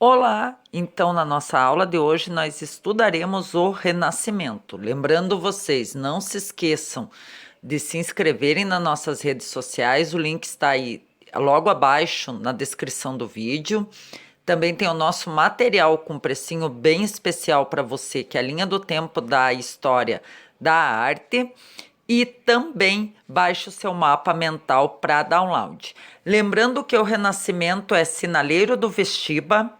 Olá! Então, na nossa aula de hoje, nós estudaremos o Renascimento. Lembrando vocês, não se esqueçam de se inscreverem nas nossas redes sociais, o link está aí logo abaixo na descrição do vídeo. Também tem o nosso material com precinho bem especial para você, que é a linha do tempo da história da arte. E também baixe o seu mapa mental para download. Lembrando que o Renascimento é sinaleiro do Vestiba.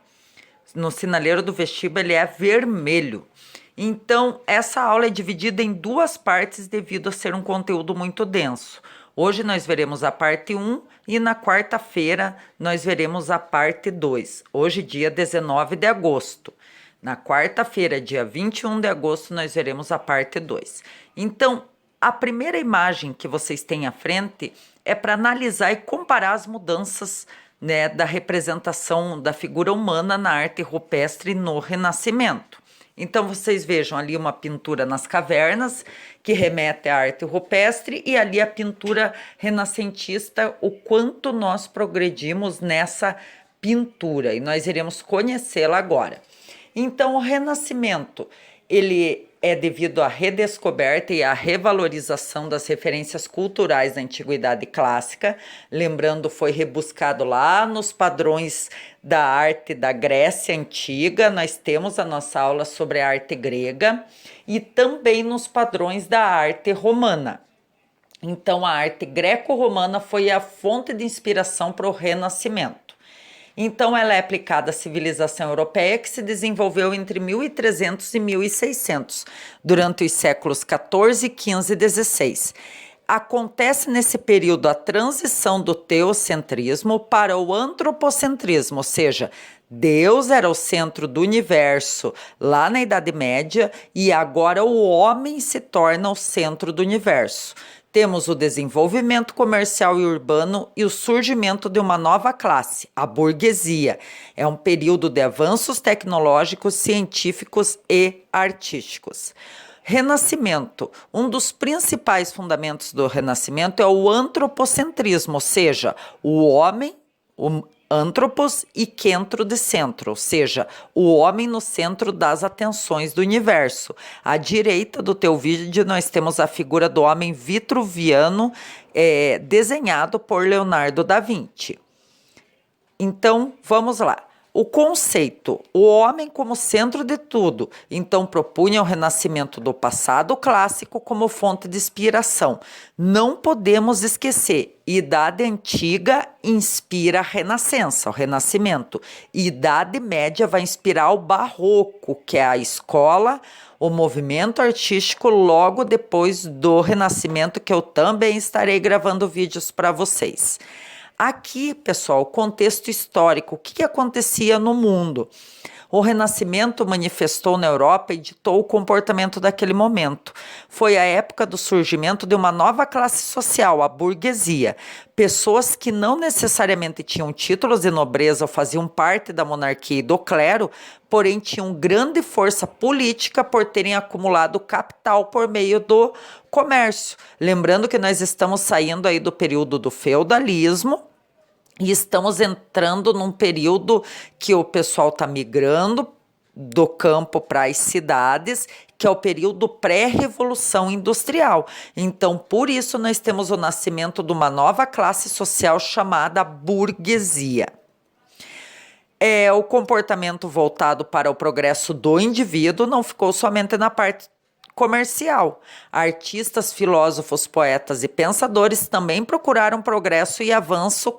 No sinaleiro do vestibulo ele é vermelho. Então, essa aula é dividida em duas partes devido a ser um conteúdo muito denso. Hoje nós veremos a parte um e na quarta-feira nós veremos a parte 2. Hoje, dia 19 de agosto. Na quarta-feira, dia 21 de agosto, nós veremos a parte 2. Então, a primeira imagem que vocês têm à frente é para analisar e comparar as mudanças, né, da representação da figura humana na arte rupestre no Renascimento. Então vocês vejam ali uma pintura nas cavernas que remete à arte rupestre e ali a pintura renascentista, o quanto nós progredimos nessa pintura e nós iremos conhecê-la agora. Então o Renascimento, ele é devido à redescoberta e à revalorização das referências culturais da Antiguidade Clássica. Lembrando, foi rebuscado lá nos padrões da arte da Grécia Antiga. Nós temos a nossa aula sobre a arte grega e também nos padrões da arte romana. Então, a arte greco-romana foi a fonte de inspiração para o Renascimento. Então, ela é aplicada à civilização europeia que se desenvolveu entre 1300 e 1600, durante os séculos 14, 15 e 16. Acontece nesse período a transição do teocentrismo para o antropocentrismo, ou seja, Deus era o centro do universo lá na Idade Média e agora o homem se torna o centro do universo. Temos o desenvolvimento comercial e urbano e o surgimento de uma nova classe, a burguesia. É um período de avanços tecnológicos, científicos e artísticos. Renascimento. Um dos principais fundamentos do Renascimento é o antropocentrismo, ou seja, o homem, o antropos e centro de centro, ou seja, o homem no centro das atenções do universo. À direita do teu vídeo nós temos a figura do homem vitruviano, desenhado por Leonardo da Vinci. Então, vamos lá. O conceito, o homem como centro de tudo, então propunha o renascimento do passado clássico como fonte de inspiração. Não podemos esquecer, Idade Antiga inspira a Renascença, o Renascimento. Idade Média vai inspirar o Barroco, que é a escola, o movimento artístico logo depois do Renascimento, que eu também estarei gravando vídeos para vocês. Aqui, pessoal, contexto histórico, o que acontecia no mundo? O Renascimento manifestou na Europa e ditou o comportamento daquele momento. Foi a época do surgimento de uma nova classe social, a burguesia. Pessoas que não necessariamente tinham títulos de nobreza ou faziam parte da monarquia e do clero, porém tinham grande força política por terem acumulado capital por meio do comércio. Lembrando que nós estamos saindo aí do período do feudalismo, e estamos entrando num período que o pessoal está migrando do campo para as cidades, que é o período pré-revolução industrial. Então, por isso, nós temos o nascimento de uma nova classe social chamada burguesia. O comportamento voltado para o progresso do indivíduo não ficou somente na parte comercial. Artistas, filósofos, poetas e pensadores também procuraram progresso e avanço,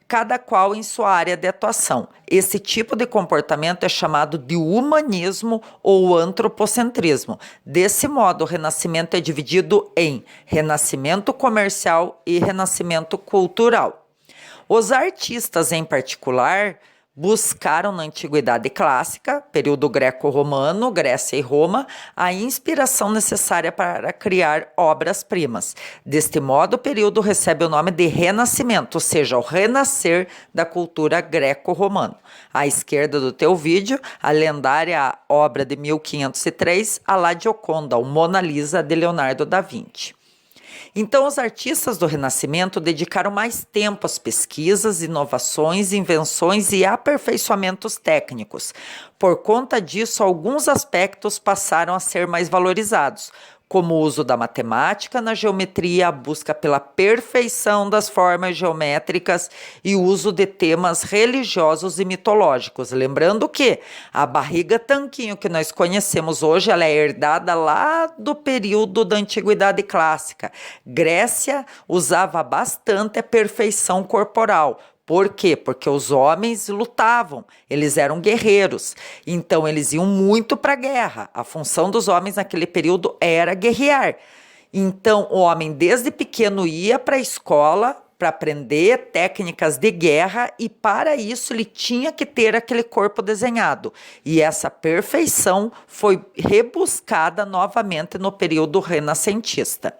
cada qual em sua área de atuação. Esse tipo de comportamento é chamado de humanismo ou antropocentrismo. Desse modo, o Renascimento é dividido em renascimento comercial e renascimento cultural. Os artistas, em particular, buscaram na Antiguidade Clássica, período greco-romano, Grécia e Roma, a inspiração necessária para criar obras-primas. Deste modo, o período recebe o nome de Renascimento, ou seja, o renascer da cultura greco-romana. À esquerda do teu vídeo, a lendária obra de 1503, a La Gioconda, o Mona Lisa de Leonardo da Vinci. Então, os artistas do Renascimento dedicaram mais tempo às pesquisas, inovações, invenções e aperfeiçoamentos técnicos. Por conta disso, alguns aspectos passaram a ser mais valorizados, como o uso da matemática na geometria, a busca pela perfeição das formas geométricas e o uso de temas religiosos e mitológicos. Lembrando que a barriga tanquinho que nós conhecemos hoje, ela é herdada lá do período da Antiguidade Clássica. Grécia usava bastante a perfeição corporal. Por quê? Porque os homens lutavam, eles eram guerreiros, então eles iam muito para a guerra. A função dos homens naquele período era guerrear. Então o homem desde pequeno ia para a escola para aprender técnicas de guerra e para isso ele tinha que ter aquele corpo desenhado. E essa perfeição foi rebuscada novamente no período renascentista.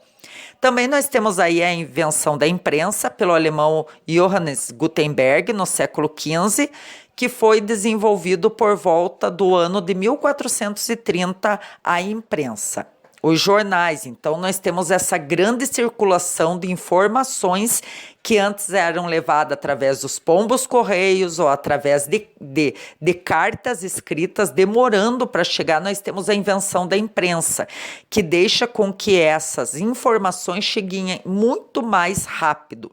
Também nós temos aí a invenção da imprensa pelo alemão Johannes Gutenberg no século XV, que foi desenvolvido por volta do ano de 1430 a imprensa. Os jornais, então nós temos essa grande circulação de informações que antes eram levadas através dos pombos correios ou através de cartas escritas, demorando para chegar. Nós temos a invenção da imprensa, que deixa com que essas informações cheguem muito mais rápido.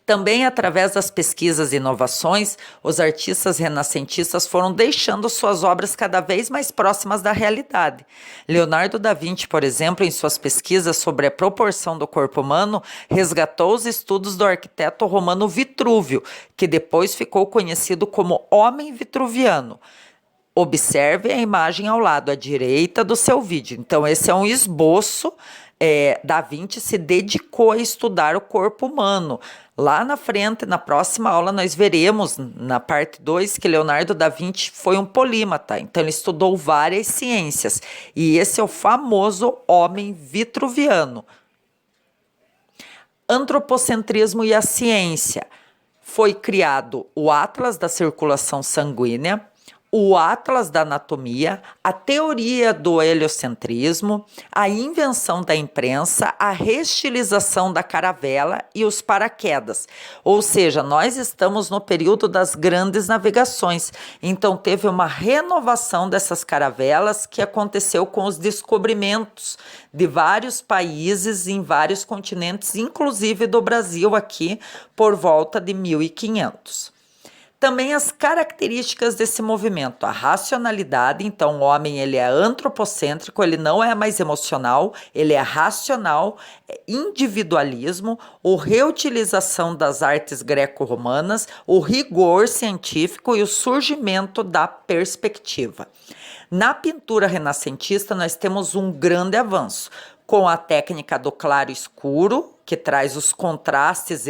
Também através das pesquisas e inovações, os artistas renascentistas foram deixando suas obras cada vez mais próximas da realidade. Leonardo da Vinci, por exemplo, em suas pesquisas sobre a proporção do corpo humano, resgatou os estudos do arquiteto romano Vitrúvio, que depois ficou conhecido como Homem Vitruviano. Observe a imagem ao lado, à direita do seu vídeo. Então, esse é um esboço. Da Vinci se dedicou a estudar o corpo humano. Lá na frente, na próxima aula, nós veremos, na parte 2, que Leonardo da Vinci foi um polímata. Então, ele estudou várias ciências. E esse é o famoso homem vitruviano. Antropocentrismo e a ciência. Foi criado o Atlas da Circulação Sanguínea, o Atlas da Anatomia, a teoria do heliocentrismo, a invenção da imprensa, a restilização da caravela e os paraquedas. Ou seja, nós estamos no período das grandes navegações. Então, teve uma renovação dessas caravelas que aconteceu com os descobrimentos de vários países em vários continentes, inclusive do Brasil aqui, por volta de 1500. Também as características desse movimento, a racionalidade. Então o homem ele é antropocêntrico, ele não é mais emocional, ele é racional, individualismo, a reutilização das artes greco-romanas, o rigor científico e o surgimento da perspectiva. Na pintura renascentista nós temos um grande avanço, com a técnica do claro-escuro, que traz os contrastes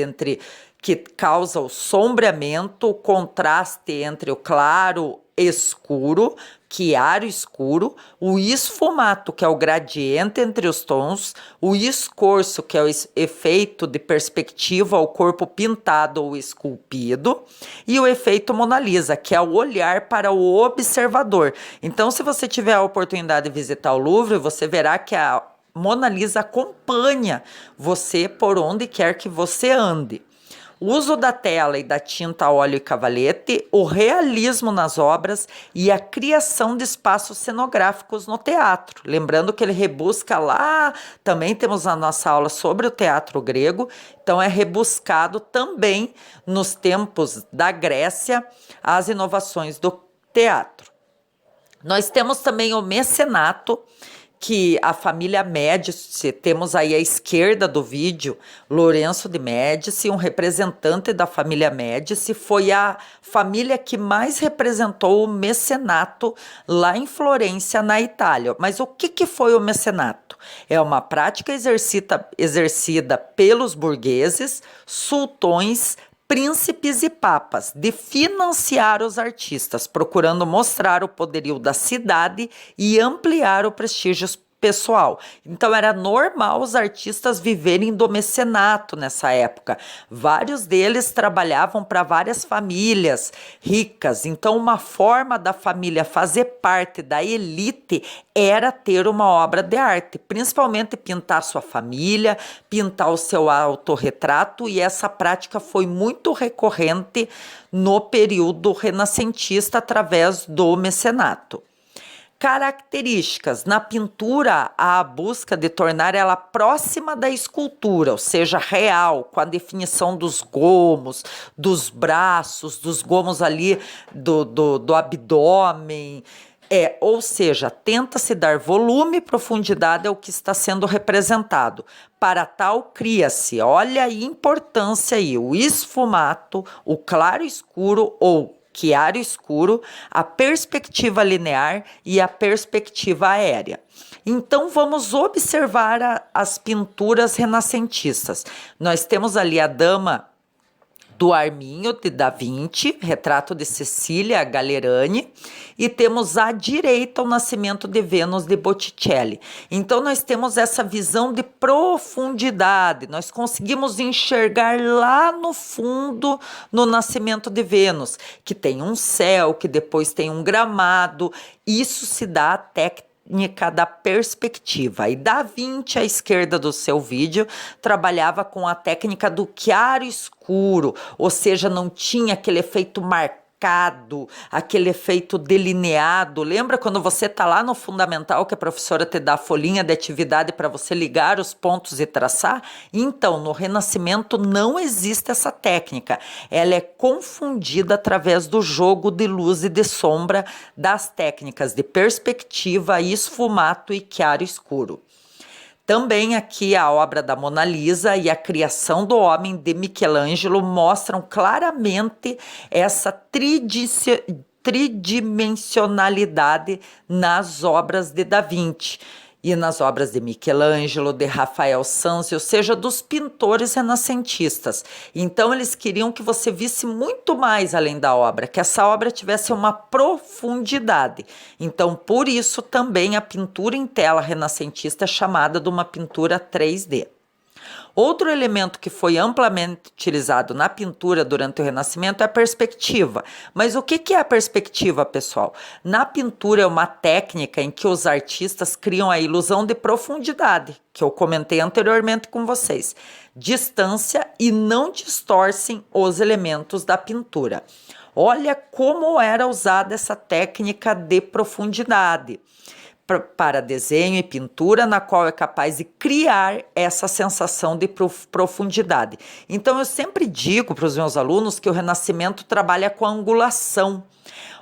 que causa o sombreamento, o contraste entre o claro e escuro, chiaro e escuro, o esfumato, que é o gradiente entre os tons, o escorço, que é o efeito de perspectiva ao corpo pintado ou esculpido, e o efeito Mona Lisa, que é o olhar para o observador. Então, se você tiver a oportunidade de visitar o Louvre, você verá que a Mona Lisa acompanha você por onde quer que você ande. O uso da tela e da tinta a óleo e cavalete, o realismo nas obras e a criação de espaços cenográficos no teatro. Lembrando que ele rebusca lá, também temos a nossa aula sobre o teatro grego, então é rebuscado também nos tempos da Grécia as inovações do teatro. Nós temos também o mecenato, que a família Médici, temos aí à esquerda do vídeo, Lourenço de Médici, um representante da família Médici, foi a família que mais representou o mecenato lá em Florença, na Itália. Mas o que foi o mecenato? É uma prática exercida pelos burgueses, sultões, príncipes e papas, de financiar os artistas, procurando mostrar o poderio da cidade e ampliar o prestígio pessoal. Então era normal os artistas viverem do mecenato nessa época. Vários deles trabalhavam para várias famílias ricas. Então uma forma da família fazer parte da elite era ter uma obra de arte, principalmente pintar sua família, pintar o seu autorretrato, e essa prática foi muito recorrente no período renascentista através do mecenato. Características. Na pintura, há a busca de tornar ela próxima da escultura, ou seja, real, com a definição dos gomos, dos braços, dos gomos ali do abdômen. Ou seja, tenta-se dar volume e profundidade ao que está sendo representado. Para tal, cria-se, olha a importância aí, o esfumato, o claro escuro ou chiaro escuro, a perspectiva linear e a perspectiva aérea. Então vamos observar as pinturas renascentistas. Nós temos ali a dama do Arminho de Da Vinci, retrato de Cecília Gallerani, e temos à direita o Nascimento de Vênus de Botticelli. Então nós temos essa visão de profundidade, nós conseguimos enxergar lá no fundo no Nascimento de Vênus, que tem um céu, que depois tem um gramado. Isso se dá à técnica da perspectiva. E Da Vinci, à esquerda do seu vídeo, trabalhava com a técnica do chiaro escuro, ou seja, não tinha aquele efeito marcado, aquele efeito delineado. Lembra quando você está lá no fundamental que a professora te dá a folhinha de atividade para você ligar os pontos e traçar? Então, no Renascimento não existe essa técnica. Ela é confundida através do jogo de luz e de sombra das técnicas de perspectiva, esfumato e chiaro escuro. Também aqui a obra da Mona Lisa e a criação do homem de Michelangelo mostram claramente essa tridimensionalidade nas obras de Da Vinci e nas obras de Michelangelo, de Rafael Sanzio, ou seja, dos pintores renascentistas. Então eles queriam que você visse muito mais além da obra, que essa obra tivesse uma profundidade. Então, por isso também a pintura em tela renascentista é chamada de uma pintura 3D. Outro elemento que foi amplamente utilizado na pintura durante o Renascimento é a perspectiva. Mas o que é a perspectiva, pessoal? Na pintura é uma técnica em que os artistas criam a ilusão de profundidade, que eu comentei anteriormente com vocês, distância, e não distorcem os elementos da pintura. Olha como era usada essa técnica de profundidade para desenho e pintura, na qual é capaz de criar essa sensação de profundidade. Então eu sempre digo para os meus alunos que o Renascimento trabalha com angulação.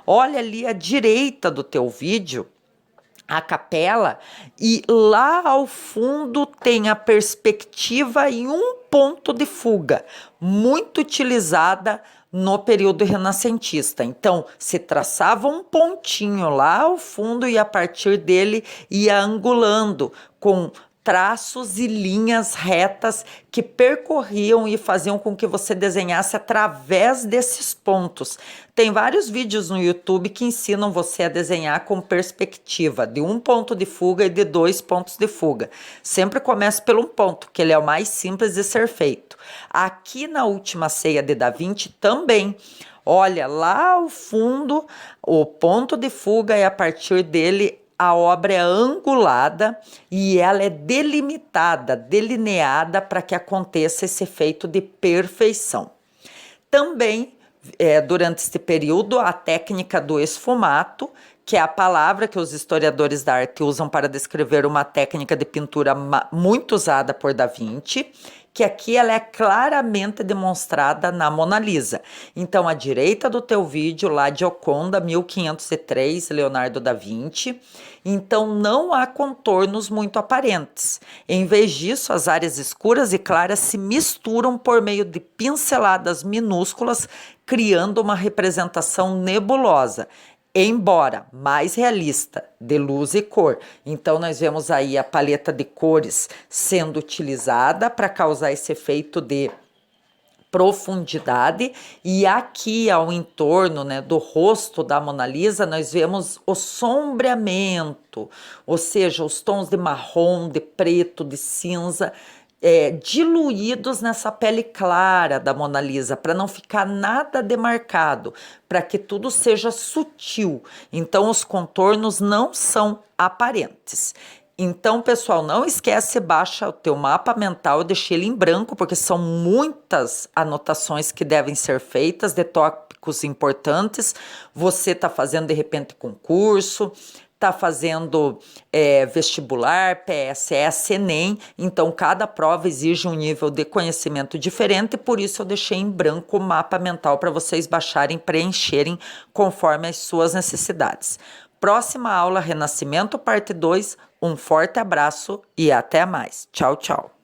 Olha ali à direita do teu vídeo a capela, e lá ao fundo tem a perspectiva e um ponto de fuga, muito utilizada no período renascentista. Então, se traçava um pontinho lá ao fundo e a partir dele ia angulando com traços e linhas retas que percorriam e faziam com que você desenhasse através desses pontos. Tem vários vídeos no YouTube que ensinam você a desenhar com perspectiva de um ponto de fuga e de 2 pontos de fuga. Sempre comece pelo um ponto, que ele é o mais simples de ser feito. Aqui na Última Ceia de Da Vinci também, olha lá ao fundo o ponto de fuga e a partir dele a obra é angulada e ela é delimitada, delineada para que aconteça esse efeito de perfeição. Também, durante este período, a técnica do esfumato, que é a palavra que os historiadores da arte usam para descrever uma técnica de pintura muito usada por Da Vinci, que aqui ela é claramente demonstrada na Mona Lisa. Então, à direita do teu vídeo, lá de Gioconda, 1503, Leonardo da Vinci. Então, não há contornos muito aparentes. Em vez disso, as áreas escuras e claras se misturam por meio de pinceladas minúsculas, criando uma representação nebulosa, embora mais realista, de luz e cor. Então nós vemos aí a paleta de cores sendo utilizada para causar esse efeito de profundidade, e aqui ao entorno, né, do rosto da Mona Lisa nós vemos o sombreamento, ou seja, os tons de marrom, de preto, de cinza, diluídos nessa pele clara da Mona Lisa, para não ficar nada demarcado, para que tudo seja sutil. Então os contornos não são aparentes. Então, pessoal, não esquece, baixa o teu mapa mental, eu deixei ele em branco, porque são muitas anotações que devem ser feitas de tópicos importantes. Você está fazendo, de repente, concurso, está fazendo vestibular, PSS, Enem, então cada prova exige um nível de conhecimento diferente, por isso eu deixei em branco o mapa mental para vocês baixarem, preencherem conforme as suas necessidades. Próxima aula, Renascimento, parte 2. Um forte abraço e até mais. Tchau, tchau.